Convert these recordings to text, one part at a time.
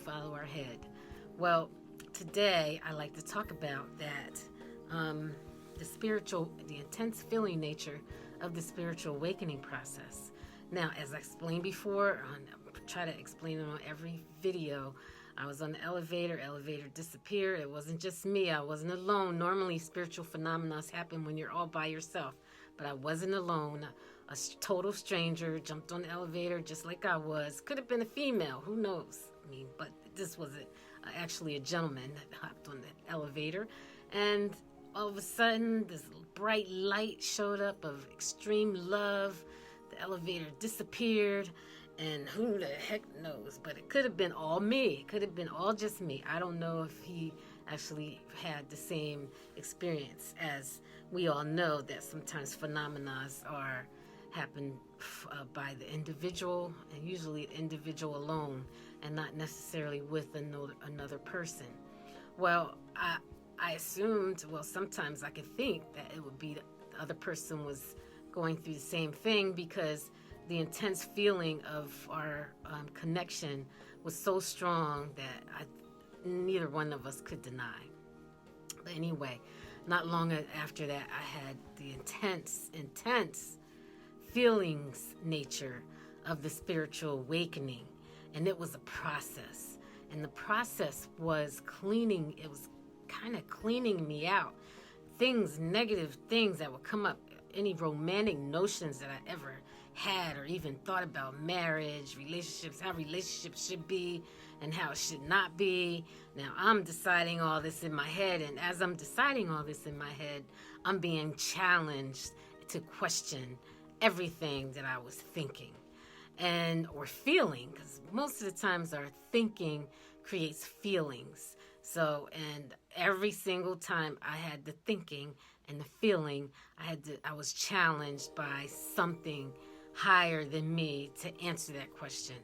follow our head. Well, today I like to talk about that, the intense feeling nature of the spiritual awakening process. Now, as I explained before, I try to explain it on every video. I was on the elevator disappeared. It wasn't just me. I wasn't alone. Normally, spiritual phenomena happen when you're all by yourself, but I wasn't alone. A total stranger jumped on the elevator just like I was. Could have been a female. Who knows? But this was actually a gentleman that hopped on the elevator. And all of a sudden, this bright light showed up of extreme love. The elevator disappeared. And who the heck knows? But it could have been all me. It could have been all just me. I don't know if he actually had the same experience. As we all know that sometimes phenomena happen by the individual, and usually the individual alone, and not necessarily with another person. Well, I assumed, sometimes I could think that it would be the other person was going through the same thing, because the intense feeling of our connection was so strong that neither one of us could deny. But anyway, not long after that, I had the intense feelings nature of the spiritual awakening. And it was a process. And the process was cleaning, it was kind of cleaning me out. Negative things that would come up, any romantic notions that I ever had or even thought about marriage, relationships, how relationships should be and how it should not be. Now I'm deciding all this in my head, and as I'm deciding all this in my head, I'm being challenged to question everything that I was thinking or feeling, because most of the times our thinking creates feelings. So, and every single time I had the thinking and the feeling, I was challenged by something higher than me to answer that question.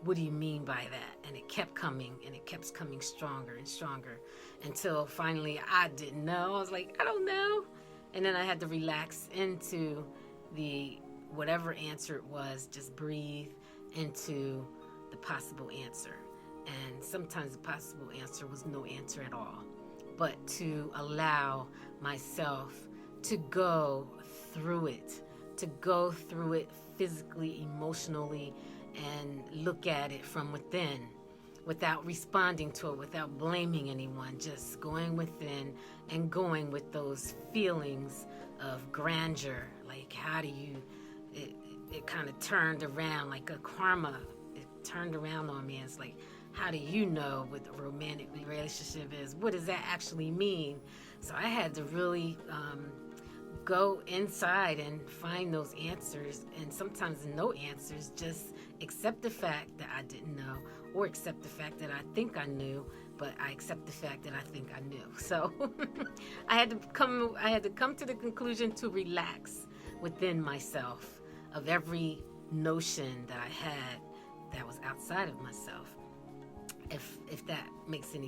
What do you mean by that? And it kept coming, and it kept coming stronger and stronger, until finally I didn't know. I was like, I don't know. And then I had to relax into whatever answer it was, just breathe into the possible answer. And sometimes the possible answer was no answer at all. But to allow myself to go through it physically, emotionally, and look at it from within, without responding to it, without blaming anyone, just going within and going with those feelings of grandeur. Like, how do you, it kind of turned around like a karma. It turned around on me. It's like, how do you know what a romantic relationship is? What does that actually mean? So I had to really go inside and find those answers, and sometimes no answers, just accept the fact that I didn't know, or accept the fact that I think I knew, but I accept the fact that I think I knew. So I had to come to the conclusion to relax within myself of every notion that I had that was outside of myself. If that makes any